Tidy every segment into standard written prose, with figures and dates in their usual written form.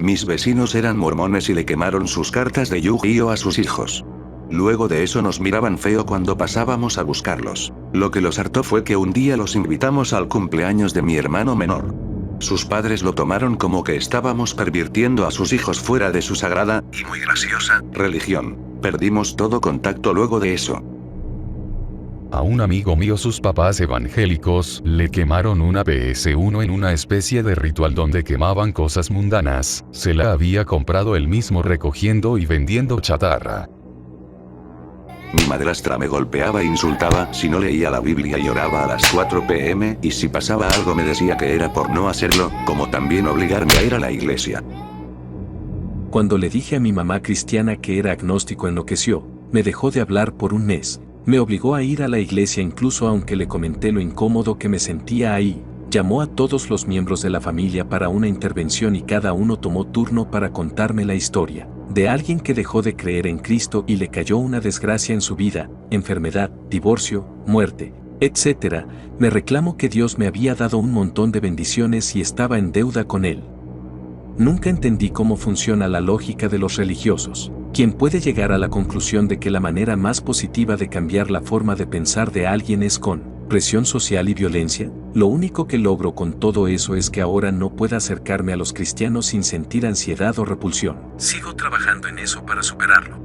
Mis vecinos eran mormones y le quemaron sus cartas de Yu-Gi-Oh a sus hijos. Luego de eso nos miraban feo cuando pasábamos a buscarlos. Lo que los hartó fue que un día los invitamos al cumpleaños de mi hermano menor. Sus padres lo tomaron como que estábamos pervirtiendo a sus hijos fuera de su sagrada, y muy graciosa, religión. Perdimos todo contacto luego de eso. A un amigo mío sus papás evangélicos le quemaron una PS1 en una especie de ritual donde quemaban cosas mundanas. Se la había comprado él mismo recogiendo y vendiendo chatarra. Mi madrastra me golpeaba e insultaba si no leía la Biblia y oraba a las 4 p.m. y si pasaba algo me decía que era por no hacerlo, como también obligarme a ir a la iglesia. Cuando le dije a mi mamá cristiana que era agnóstico enloqueció, me dejó de hablar por un mes, me obligó a ir a la iglesia incluso aunque le comenté lo incómodo que me sentía ahí, llamó a todos los miembros de la familia para una intervención y cada uno tomó turno para contarme la historia de alguien que dejó de creer en Cristo y le cayó una desgracia en su vida, enfermedad, divorcio, muerte, etc. Me reclamó que Dios me había dado un montón de bendiciones y estaba en deuda con Él. Nunca entendí cómo funciona la lógica de los religiosos. ¿Quién puede llegar a la conclusión de que la manera más positiva de cambiar la forma de pensar de alguien es con presión social y violencia? Lo único que logro con todo eso es que ahora no pueda acercarme a los cristianos sin sentir ansiedad o repulsión. Sigo trabajando en eso para superarlo.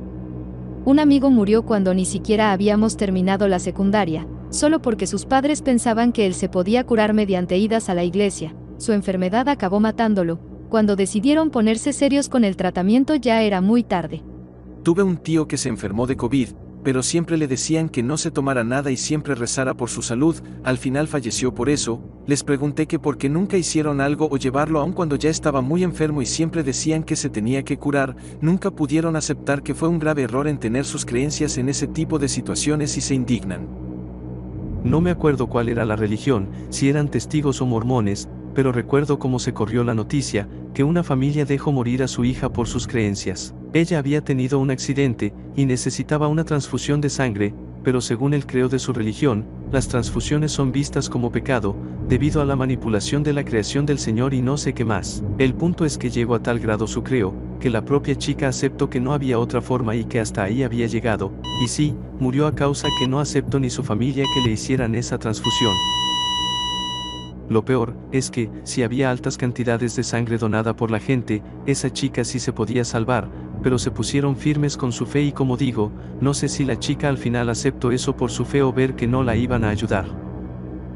Un amigo murió cuando ni siquiera habíamos terminado la secundaria, solo porque sus padres pensaban que él se podía curar mediante idas a la iglesia. Su enfermedad acabó matándolo. Cuando decidieron ponerse serios con el tratamiento ya era muy tarde. Tuve un tío que se enfermó de COVID, pero siempre le decían que no se tomara nada y siempre rezara por su salud, al final falleció por eso. Les pregunté que por qué nunca hicieron algo o llevarlo aun cuando ya estaba muy enfermo y siempre decían que se tenía que curar, nunca pudieron aceptar que fue un grave error en tener sus creencias en ese tipo de situaciones y se indignan. No me acuerdo cuál era la religión, si eran testigos o mormones, pero recuerdo cómo se corrió la noticia, que una familia dejó morir a su hija por sus creencias. Ella había tenido un accidente, y necesitaba una transfusión de sangre, pero según el credo de su religión, las transfusiones son vistas como pecado, debido a la manipulación de la creación del Señor y no sé qué más. El punto es que llegó a tal grado su creo, que la propia chica aceptó que no había otra forma y que hasta ahí había llegado, y sí, murió a causa que no aceptó ni su familia que le hicieran esa transfusión. Lo peor, es que, si había altas cantidades de sangre donada por la gente, esa chica sí se podía salvar, pero se pusieron firmes con su fe y como digo, no sé si la chica al final aceptó eso por su fe o ver que no la iban a ayudar.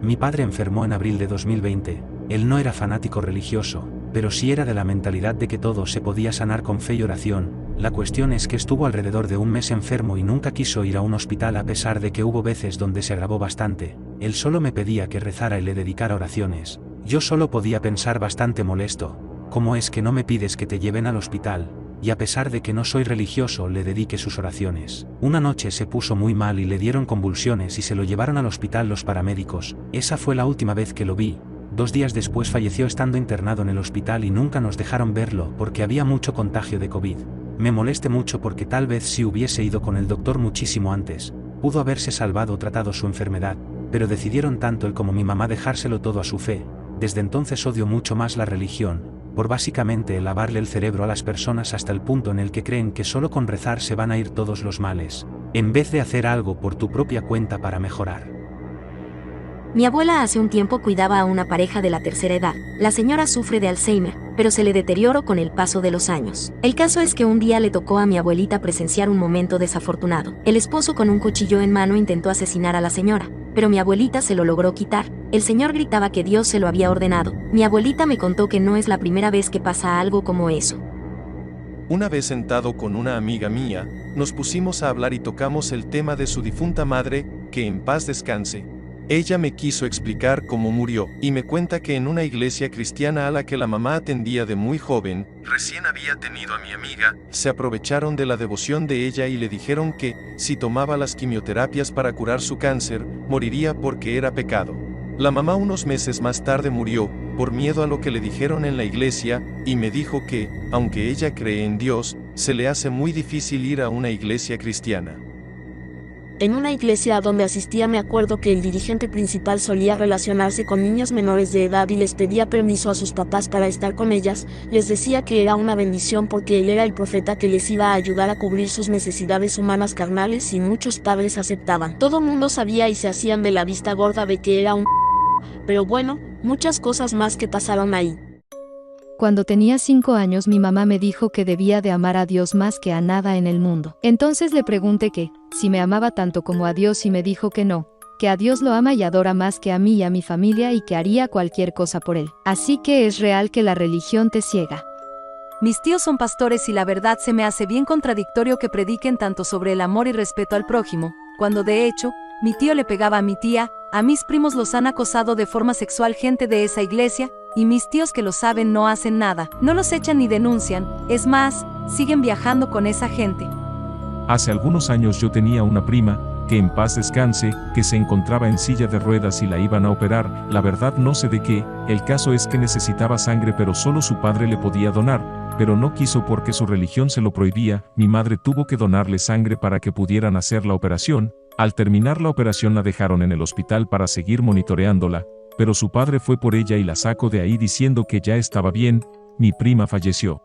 Mi padre enfermó en abril de 2020, él no era fanático religioso, pero sí era de la mentalidad de que todo se podía sanar con fe y oración. La cuestión es que estuvo alrededor de un mes enfermo y nunca quiso ir a un hospital a pesar de que hubo veces donde se agravó bastante. Él solo me pedía que rezara y le dedicara oraciones. Yo solo podía pensar bastante molesto, ¿cómo es que no me pides que te lleven al hospital? Y a pesar de que no soy religioso le dediqué sus oraciones. Una noche se puso muy mal y le dieron convulsiones y se lo llevaron al hospital los paramédicos. Esa fue la última vez que lo vi. 2 días después falleció estando internado en el hospital y nunca nos dejaron verlo porque había mucho contagio de COVID. Me molesté mucho porque tal vez si hubiese ido con el doctor muchísimo antes, pudo haberse salvado o tratado su enfermedad, pero decidieron tanto él como mi mamá dejárselo todo a su fe. Desde entonces odio mucho más la religión, por básicamente lavarle el cerebro a las personas hasta el punto en el que creen que solo con rezar se van a ir todos los males, en vez de hacer algo por tu propia cuenta para mejorar. Mi abuela hace un tiempo cuidaba a una pareja de la tercera edad. La señora sufre de Alzheimer, pero se le deterioró con el paso de los años. El caso es que un día le tocó a mi abuelita presenciar un momento desafortunado. El esposo con un cuchillo en mano intentó asesinar a la señora, pero mi abuelita se lo logró quitar. El señor gritaba que Dios se lo había ordenado. Mi abuelita me contó que no es la primera vez que pasa algo como eso. Una vez sentado con una amiga mía, nos pusimos a hablar y tocamos el tema de su difunta madre, que en paz descanse. Ella me quiso explicar cómo murió, y me cuenta que en una iglesia cristiana a la que la mamá atendía de muy joven, recién había tenido a mi amiga, se aprovecharon de la devoción de ella y le dijeron que, si tomaba las quimioterapias para curar su cáncer, moriría porque era pecado. La mamá unos meses más tarde murió, por miedo a lo que le dijeron en la iglesia, y me dijo que, aunque ella cree en Dios, se le hace muy difícil ir a una iglesia cristiana. En una iglesia a donde asistía me acuerdo que el dirigente principal solía relacionarse con niñas menores de edad y les pedía permiso a sus papás para estar con ellas, les decía que era una bendición porque él era el profeta que les iba a ayudar a cubrir sus necesidades humanas carnales y muchos padres aceptaban. Todo mundo sabía y se hacían de la vista gorda de que era un... Pero bueno, muchas cosas más que pasaron ahí. Cuando tenía 5 años mi mamá me dijo que debía de amar a Dios más que a nada en el mundo. Entonces le pregunté que, si me amaba tanto como a Dios y me dijo que no, que a Dios lo ama y adora más que a mí y a mi familia y que haría cualquier cosa por él. Así que es real que la religión te ciega. Mis tíos son pastores y la verdad se me hace bien contradictorio que prediquen tanto sobre el amor y respeto al prójimo, cuando de hecho, mi tío le pegaba a mi tía, a mis primos los han acosado de forma sexual gente de esa iglesia, y mis tíos que lo saben no hacen nada, no los echan ni denuncian, es más, siguen viajando con esa gente. Hace algunos años yo tenía una prima, que en paz descanse, que se encontraba en silla de ruedas y la iban a operar, la verdad no sé de qué, el caso es que necesitaba sangre pero solo su padre le podía donar, pero no quiso porque su religión se lo prohibía, mi madre tuvo que donarle sangre para que pudieran hacer la operación, al terminar la operación la dejaron en el hospital para seguir monitoreándola, pero su padre fue por ella y la sacó de ahí diciendo que ya estaba bien, mi prima falleció.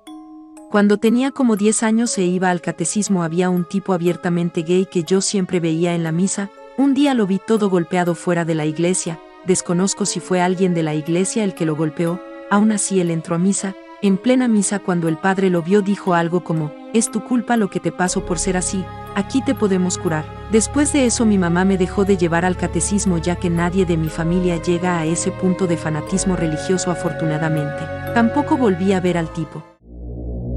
Cuando tenía como 10 años e iba al catecismo había un tipo abiertamente gay que yo siempre veía en la misa, un día lo vi todo golpeado fuera de la iglesia, desconozco si fue alguien de la iglesia el que lo golpeó, aún así él entró a misa, en plena misa cuando el padre lo vio dijo algo como, es tu culpa lo que te pasó por ser así, aquí te podemos curar. Después de eso mi mamá me dejó de llevar al catecismo ya que nadie de mi familia llega a ese punto de fanatismo religioso afortunadamente. Tampoco volví a ver al tipo.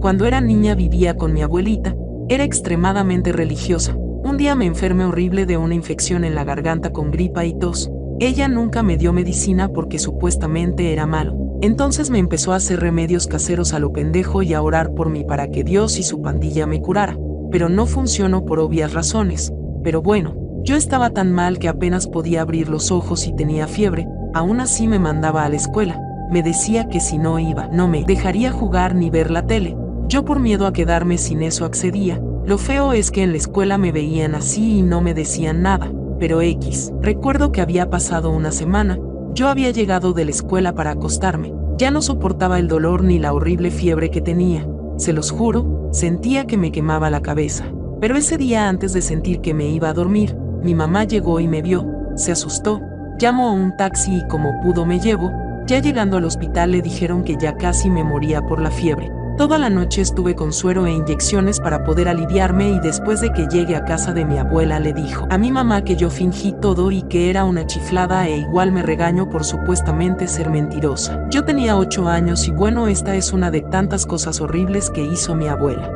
Cuando era niña vivía con mi abuelita, era extremadamente religiosa. Un día me enfermé horrible de una infección en la garganta con gripa y tos. Ella nunca me dio medicina porque supuestamente era malo. Entonces me empezó a hacer remedios caseros a lo pendejo y a orar por mí para que Dios y su pandilla me curara. Pero no funcionó por obvias razones. Pero bueno, yo estaba tan mal que apenas podía abrir los ojos y tenía fiebre, aún así me mandaba a la escuela. Me decía que si no iba, no me dejaría jugar ni ver la tele. Yo por miedo a quedarme sin eso accedía. Lo feo es que en la escuela me veían así y no me decían nada. Pero X. Recuerdo que había pasado una semana. Yo había llegado de la escuela para acostarme. Ya no soportaba el dolor ni la horrible fiebre que tenía. Se los juro, sentía que me quemaba la cabeza. Pero ese día antes de sentir que me iba a dormir, mi mamá llegó y me vio. Se asustó. Llamó a un taxi y como pudo me llevó. Ya llegando al hospital le dijeron que ya casi me moría por la fiebre. Toda la noche estuve con suero e inyecciones para poder aliviarme y después de que llegue a casa de mi abuela le dijo a mi mamá que yo fingí todo y que era una chiflada e igual me regañó por supuestamente ser mentirosa. Yo tenía 8 años y bueno, esta es una de tantas cosas horribles que hizo mi abuela.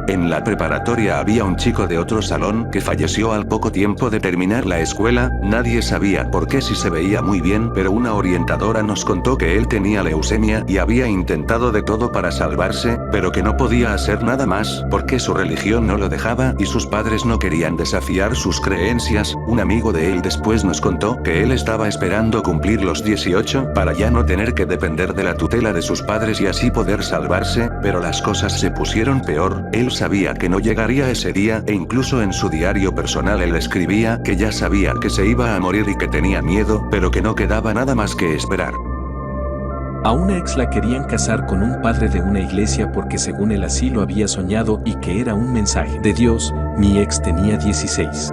En la preparatoria había un chico de otro salón que falleció al poco tiempo de terminar la escuela, nadie sabía por qué si se veía muy bien, pero una orientadora nos contó que él tenía leucemia y había intentado de todo para salvarse, pero que no podía hacer nada más porque su religión no lo dejaba y sus padres no querían desafiar sus creencias. Un amigo de él después nos contó que él estaba esperando cumplir los 18 para ya no tener que depender de la tutela de sus padres y así poder salvarse, pero las cosas se pusieron peor. Él sabía que no llegaría ese día e incluso en su diario personal él escribía que ya sabía que se iba a morir y que tenía miedo, pero que no quedaba nada más que esperar. A una ex la querían casar con un padre de una iglesia porque según él así lo había soñado y que era un mensaje de Dios. Mi ex tenía 16.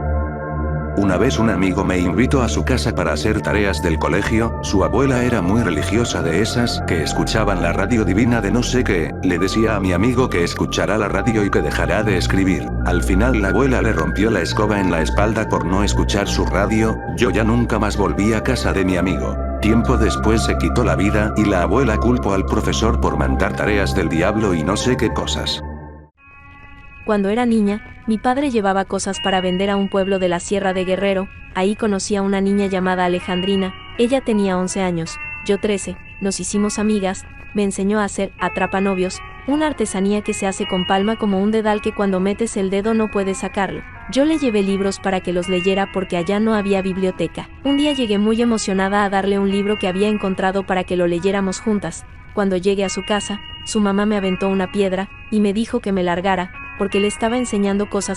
Una vez un amigo me invitó a su casa para hacer tareas del colegio, su abuela era muy religiosa de esas que escuchaban la radio divina de no sé qué, le decía a mi amigo que escuchará la radio y que dejará de escribir. Al final la abuela le rompió la escoba en la espalda por no escuchar su radio, yo ya nunca más volví a casa de mi amigo. Tiempo después se quitó la vida y la abuela culpó al profesor por mandar tareas del diablo y no sé qué cosas. Cuando era niña, mi padre llevaba cosas para vender a un pueblo de la Sierra de Guerrero. Ahí conocí a una niña llamada Alejandrina, ella tenía 11 años, yo 13, nos hicimos amigas, me enseñó a hacer atrapanovios, una artesanía que se hace con palma como un dedal que cuando metes el dedo no puedes sacarlo. Yo le llevé libros para que los leyera porque allá no había biblioteca. Un día llegué muy emocionada a darle un libro que había encontrado para que lo leyéramos juntas. Cuando llegué a su casa, su mamá me aventó una piedra y me dijo que me largara, porque le estaba enseñando cosas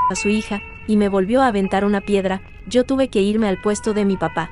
a su hija, y me volvió a aventar una piedra. Yo tuve que irme al puesto de mi papá.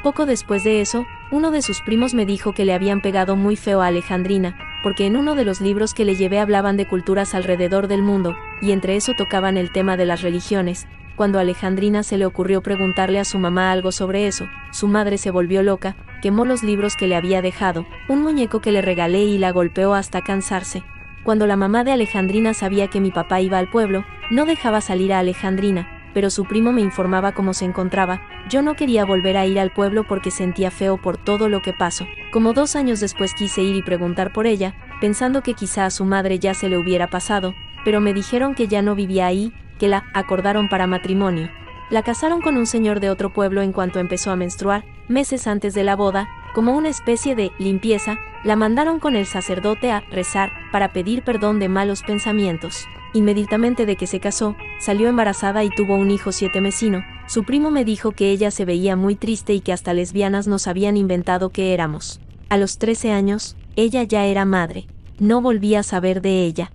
Poco después de eso, uno de sus primos me dijo que le habían pegado muy feo a Alejandrina, porque en uno de los libros que le llevé hablaban de culturas alrededor del mundo, y entre eso tocaban el tema de las religiones. Cuando a Alejandrina se le ocurrió preguntarle a su mamá algo sobre eso, su madre se volvió loca, quemó los libros que le había dejado, un muñeco que le regalé y la golpeó hasta cansarse. Cuando la mamá de Alejandrina sabía que mi papá iba al pueblo, no dejaba salir a Alejandrina, pero su primo me informaba cómo se encontraba. Yo no quería volver a ir al pueblo porque sentía feo por todo lo que pasó. Como 2 años después quise ir y preguntar por ella, pensando que quizá a su madre ya se le hubiera pasado, pero me dijeron que ya no vivía ahí, que la acordaron para matrimonio. La casaron con un señor de otro pueblo en cuanto empezó a menstruar, meses antes de la boda, como una especie de limpieza, la mandaron con el sacerdote a rezar para pedir perdón de malos pensamientos. Inmediatamente de que se casó, salió embarazada y tuvo un hijo 7mesino. Su primo me dijo que ella se veía muy triste y que hasta lesbianas nos habían inventado que éramos. A los 13 años, ella ya era madre. No volví a saber de ella.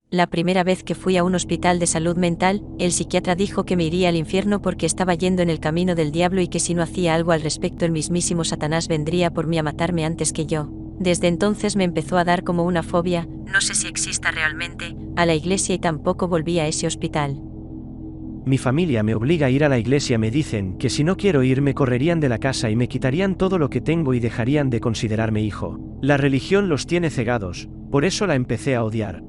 La primera vez que fui a un hospital de salud mental, el psiquiatra dijo que me iría al infierno porque estaba yendo en el camino del diablo y que si no hacía algo al respecto el mismísimo Satanás vendría por mí a matarme antes que yo. Desde entonces me empezó a dar como una fobia, no sé si exista realmente, a la iglesia y tampoco volví a ese hospital. Mi familia me obliga a ir a la iglesia, me dicen que si no quiero ir me correrían de la casa y me quitarían todo lo que tengo y dejarían de considerarme hijo. La religión los tiene cegados, por eso la empecé a odiar.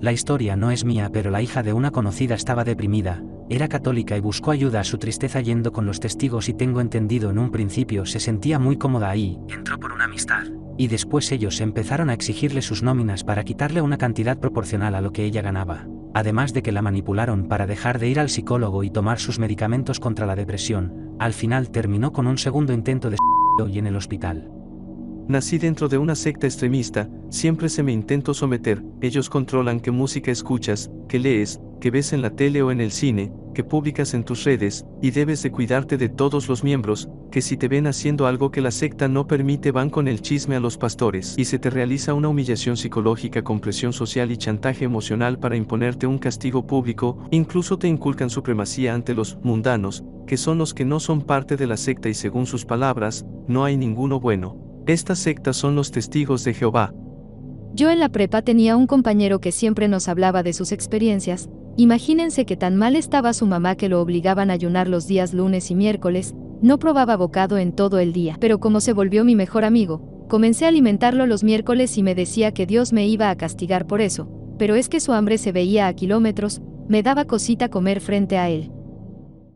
La historia no es mía, pero la hija de una conocida estaba deprimida, era católica y buscó ayuda a su tristeza yendo con los testigos y tengo entendido en un principio se sentía muy cómoda ahí, entró por una amistad. Y después ellos empezaron a exigirle sus nóminas para quitarle una cantidad proporcional a lo que ella ganaba. Además de que la manipularon para dejar de ir al psicólogo y tomar sus medicamentos contra la depresión, al final terminó con un segundo intento de suicidio y en el hospital. Nací dentro de una secta extremista, siempre se me intentó someter, ellos controlan qué música escuchas, qué lees, qué ves en la tele o en el cine, qué publicas en tus redes, y debes de cuidarte de todos los miembros, que si te ven haciendo algo que la secta no permite van con el chisme a los pastores y se te realiza una humillación psicológica con presión social y chantaje emocional para imponerte un castigo público, incluso te inculcan supremacía ante los mundanos, que son los que no son parte de la secta y según sus palabras, no hay ninguno bueno. Estas sectas son los testigos de Jehová. Yo en la prepa tenía un compañero que siempre nos hablaba de sus experiencias. Imagínense que tan mal estaba su mamá que lo obligaban a ayunar los días lunes y miércoles, no probaba bocado en todo el día. Pero como se volvió mi mejor amigo, comencé a alimentarlo los miércoles y me decía que Dios me iba a castigar por eso, pero es que su hambre se veía a kilómetros, me daba cosita comer frente a él.